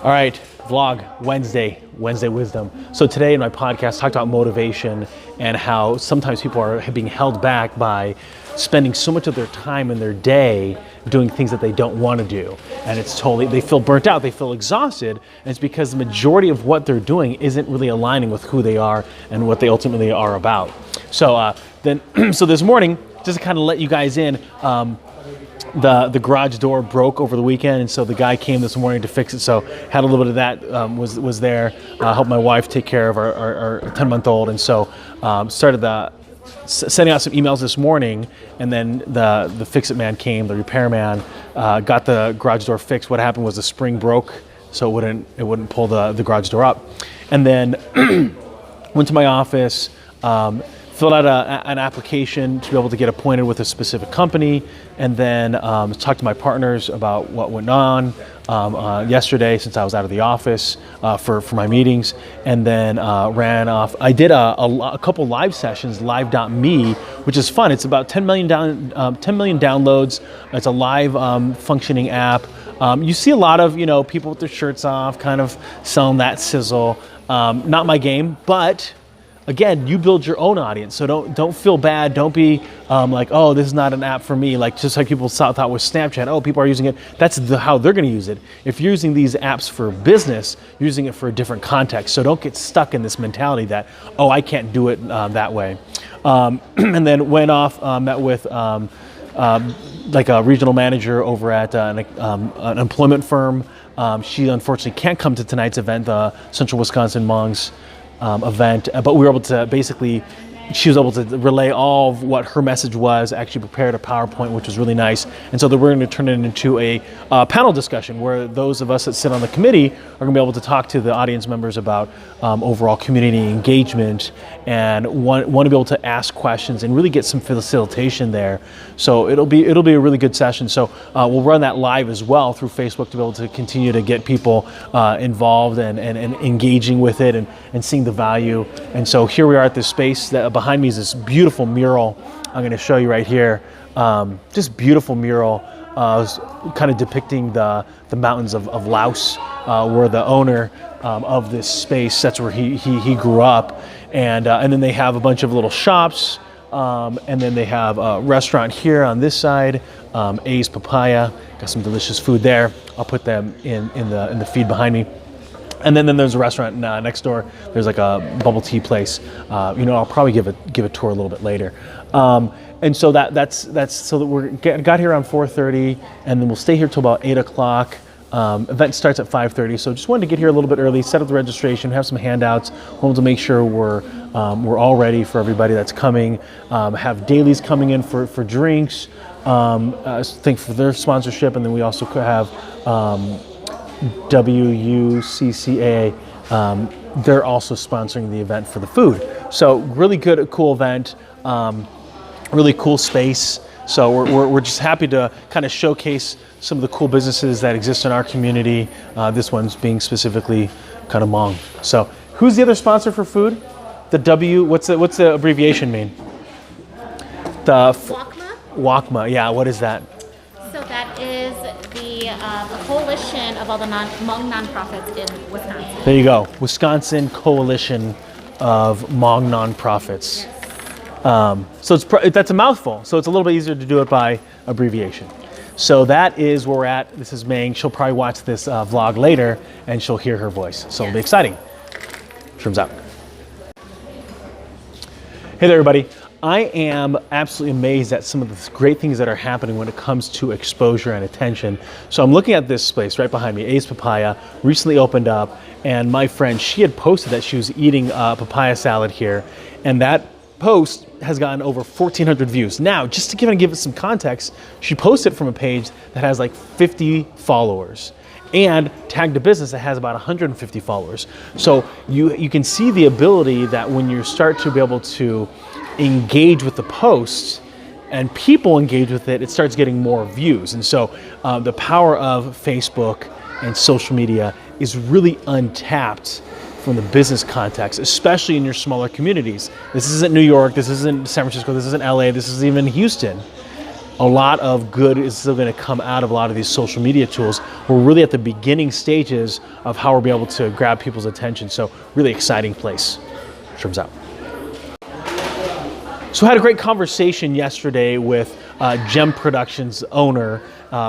All right, vlog Wednesday wisdom. So today in my podcast, talked about motivation and how sometimes people are being held back by spending so much of their time in their day doing things that they don't want to do. And it's totally, they feel burnt out, they feel exhausted, and it's because the majority of what they're doing isn't really aligning with who they are and what they ultimately are about. So so this morning, just to kind of let you guys in, the garage door broke over the weekend, and so the guy came this morning to fix it. So had a little bit of that, was there, helped my wife take care of our 10-month-old, and so started sending out some emails this morning, and then the fix-it man came, the repairman, got the garage door fixed. What happened was the spring broke, so it wouldn't pull the garage door up, and then went to my office, filled out an application to be able to get appointed with a specific company, and then talked to my partners about what went on yesterday since I was out of the office for my meetings, and then ran off. I did a couple live sessions, live.me, which is fun. It's about 10 million downloads. It's a live functioning app. You see a lot of people with their shirts off, kind of selling that sizzle. Not my game, but again, you build your own audience, so don't feel bad. Don't be like, oh, this is not an app for me. Like just like people thought with Snapchat, oh, people are using it. That's how they're going to use it. If you're using these apps for business, you're using it for a different context. So don't get stuck in this mentality that, oh, I can't do it that way. And then went off, met with like a regional manager over at an employment firm. She unfortunately can't come to tonight's event, the Central Wisconsin Hmong's event, but we were able to she was able to relay all of what her message was, actually prepared a PowerPoint, which was really nice. And so that we're going to turn it into a panel discussion where those of us that sit on the committee are going to be able to talk to the audience members about overall community engagement and want to be able to ask questions and really get some facilitation there. So it'll be a really good session. So we'll run that live as well through Facebook to be able to continue to get people involved and engaging with it and seeing the value. And so here we are at this space that behind me is this beautiful mural. I'm going to show you right here. Just beautiful mural, kind of depicting the mountains of Laos, where the owner of this space, that's where he grew up, and then they have a bunch of little shops, and then they have a restaurant here on this side, a.k.a. Papaya. Got some delicious food there. I'll put them in the feed behind me. And then there's a restaurant next door. There's like a bubble tea place. I'll probably give a tour a little bit later. And so that's so that we got here around 4:30, and then we'll stay here till about 8 o'clock. Event starts at 5:30. So just wanted to get here a little bit early, set up the registration, have some handouts. Wanted to make sure we're all ready for everybody that's coming. Have dailies coming in for drinks. Thank for their sponsorship, and then we also could have. WUCCA, they're also sponsoring the event for the food. So really good, cool event, really cool space. So we're just happy to kind of showcase some of the cool businesses that exist in our community. This one's being specifically kind of Hmong. So who's the other sponsor for food? The W, what's the abbreviation mean? The WACMA? WACMA, yeah, what is that? So that is the coalition of all the Hmong nonprofits in Wisconsin. There you go, Wisconsin Coalition of Hmong Nonprofits. So that's a mouthful, so it's a little bit easier to do it by abbreviation. So that is where we're at. This is Meng. She'll probably watch this vlog later, and she'll hear her voice. So it'll be exciting. Shrooms out. Hey there, everybody. I am absolutely amazed at some of the great things that are happening when it comes to exposure and attention. So I'm looking at this place right behind me, a.k.a. Papaya, recently opened up, and my friend, she had posted that she was eating papaya salad here, and that post has gotten over 1,400 views. Now, just to give it some context, she posted from a page that has like 50 followers and tagged a business that has about 150 followers. So you can see the ability that when you start to be able to engage with the post and people engage with it, it starts getting more views. And so the power of Facebook and social media is really untapped from the business context, especially in your smaller communities. This isn't New York, this isn't San Francisco, this isn't LA, this isn't even Houston. a lot of good is still going to come out of a lot of these social media tools. We're really at the beginning stages of how we'll be able to grab people's attention. So really exciting place. Sherm's out. So I had a great conversation yesterday with Gem Productions owner,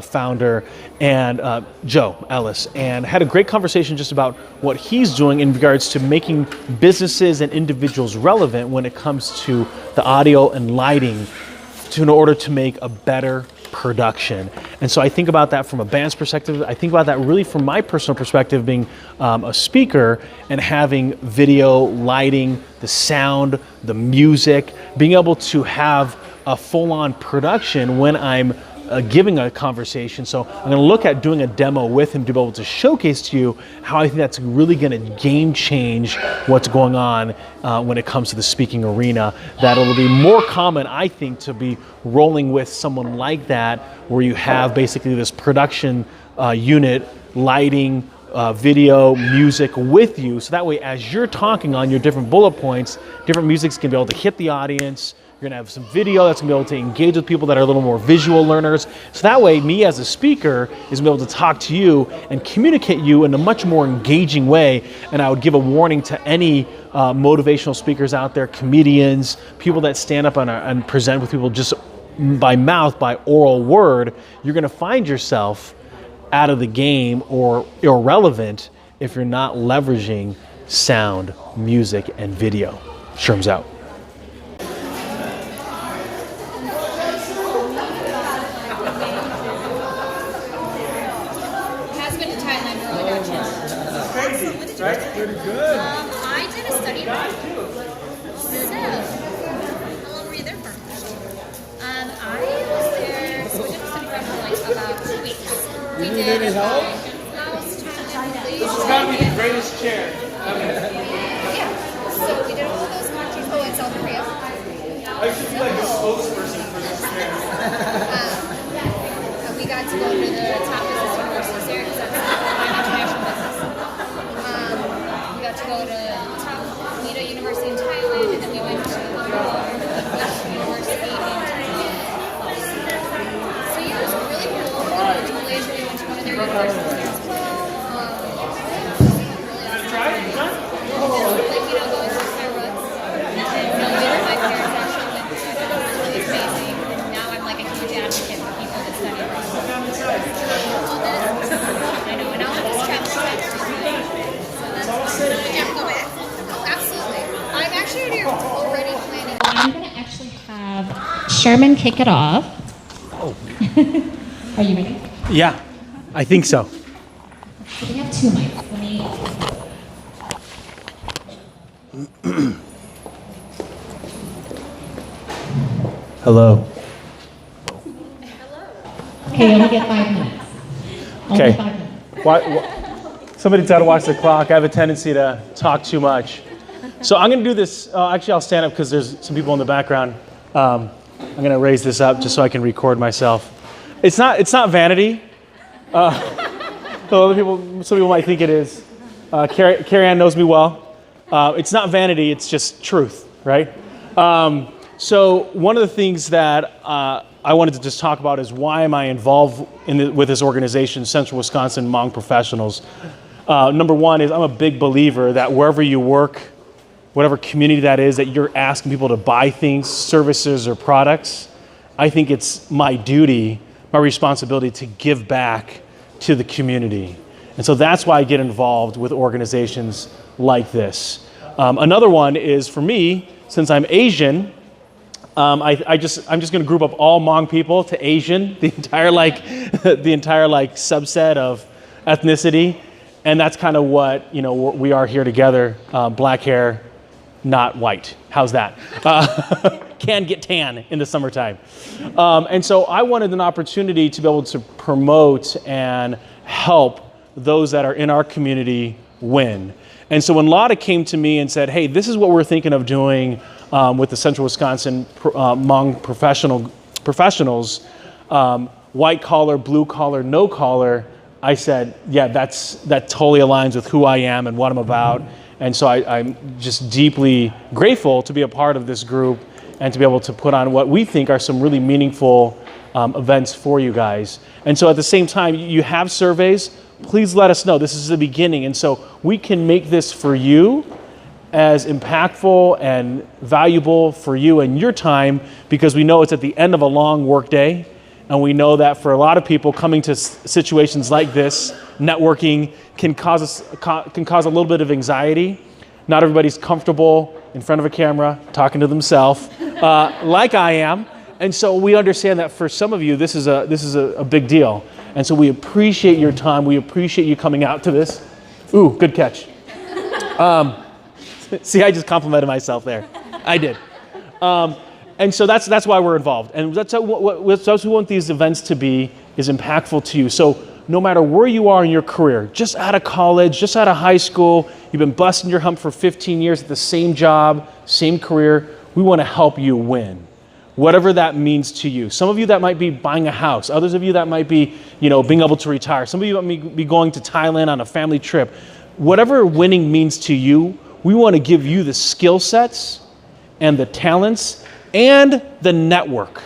founder, and Joe Ellis, and had a great conversation just about what he's doing in regards to making businesses and individuals relevant when it comes to the audio and lighting in order to make a better production. And so I think about that from a band's perspective. I think about that really from my personal perspective, being a speaker and having video, lighting, the sound, the music, being able to have a full-on production when I'm giving a conversation. So I'm going to look at doing a demo with him to be able to showcase to you how I think that's really going to game change what's going on when it comes to the speaking arena. That it'll be more common, I think, to be rolling with someone like that, where you have basically this production unit, lighting, video, music with you. So that way, as you're talking on your different bullet points, different music's going to be able to hit the audience. You're gonna have some video that's gonna be able to engage with people that are a little more visual learners. So that way, me as a speaker is gonna be able to talk to you and communicate you in a much more engaging way. And I would give a warning to any motivational speakers out there, comedians, people that stand up and present with people just by mouth, by oral word. You're gonna find yourself out of the game or irrelevant if you're not leveraging sound, music, and video. Sherm's out. Pretty good. I did a study abroad. So, how long were you there for? I was there, so we did a study abroad for like about 2 weeks. We did help? Laos, Thailand, Malaysia. It's gotta be the greatest chair. Yeah. So we did all of those countries. Oh, and South Korea. I should be like the spokesperson for this chair. We got to go to the top business universities there because that's international business. We got to go to top Lida University in Thailand, and then we went to Western University in Thailand. So yeah, it was really cool. We went to Malaysia, we went to one of their universities there as well. Really awesome. Like, going through my roots. And later my parents actually went to it. It was really amazing. And now I'm like a huge advocate for people that study abroad. I know, and now I'm just traveling back to yeah, go back. Oh, absolutely. I'm actually already planning. I'm going to actually have Sherman kick it off. Oh. Are you ready? Yeah, I think so. So we have 2 mics. Let me. Hello. Okay, you only get 5 minutes. Only Okay. 5 minutes. Somebody's got to watch the clock. I have a tendency to talk too much. So I'm going to do this. Actually, I'll stand up because there's some people in the background. I'm going to raise this up just so I can record myself. It's not vanity. Some people might think it is. Carrie Ann knows me well. It's not vanity. It's just truth, right? So one of the things that I wanted to just talk about is why am I involved with this organization, Central Wisconsin Hmong Professionals. Number one is I'm a big believer that wherever you work, whatever community that is, that you're asking people to buy things, services, or products. I think it's my duty, my responsibility to give back to the community. And so that's why I get involved with organizations like this. Another one is for me, since I'm Asian, I'm just going to group up all Hmong people to Asian, the entire subset of ethnicity, and that's kind of what we are here together. Black hair, not white. How's that? Can get tan in the summertime, and so I wanted an opportunity to be able to promote and help those that are in our community win. And so when Lotta came to me and said, "Hey, this is what we're thinking of doing." With the Central Wisconsin Hmong Professionals, white collar, blue collar, no collar, I said, yeah, that totally aligns with who I am and what I'm about. And so I'm just deeply grateful to be a part of this group and to be able to put on what we think are some really meaningful events for you guys. And so at the same time, you have surveys, please let us know. This is the beginning. And so we can make this for you as impactful and valuable for you and your time, because we know it's at the end of a long work day. And we know that for a lot of people, coming to situations like this, networking can cause a little bit of anxiety. Not everybody's comfortable in front of a camera talking to themselves, like I am. And so we understand that for some of you, this is a big deal. And so we appreciate your time. We appreciate you coming out to this. Ooh, good catch. See, I just complimented myself there. I did. And so that's why we're involved. And that's what we want these events to be, is impactful to you. So no matter where you are in your career, just out of college, just out of high school, you've been busting your hump for 15 years at the same job, same career, we want to help you win. Whatever that means to you. Some of you that might be buying a house. Others of you that might be, being able to retire. Some of you that might be going to Thailand on a family trip. Whatever winning means to you, we want to give you the skill sets and the talents and the network.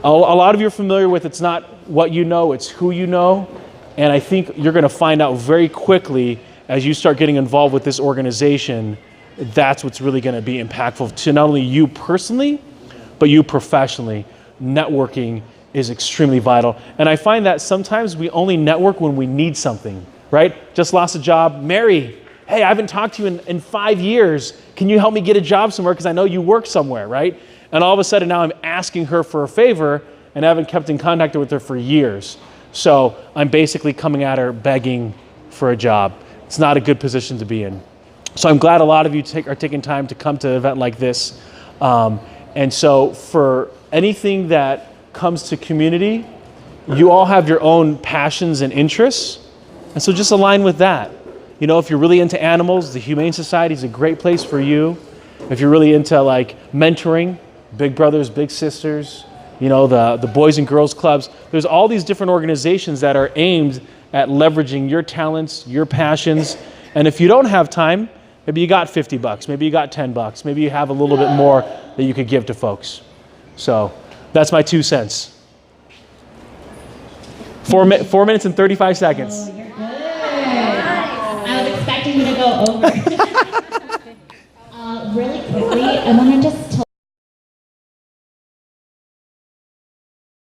A lot of you are familiar with, it's not what you know, it's who you know. And I think you're going to find out very quickly as you start getting involved with this organization, that's what's really going to be impactful to not only you personally, but you professionally. Networking is extremely vital. And I find that sometimes we only network when we need something, right? Just lost a job. Mary, hey, I haven't talked to you in 5 years. Can you help me get a job somewhere? Because I know you work somewhere, right? And all of a sudden now I'm asking her for a favor and I haven't kept in contact with her for years. So I'm basically coming at her begging for a job. It's not a good position to be in. So I'm glad a lot of you are taking time to come to an event like this. And so for anything that comes to community, you all have your own passions and interests. And so just align with that. If you're really into animals, the Humane Society is a great place for you. If you're really into like mentoring, Big Brothers, Big Sisters, the Boys and Girls Clubs, there's all these different organizations that are aimed at leveraging your talents, your passions. And if you don't have time, maybe you got $50, maybe you got $10, maybe you have a little bit more that you could give to folks. So that's my 2 cents. 4 minutes and 35 seconds. Oh, you're good. I was expecting you to go over. Really quickly, I want to just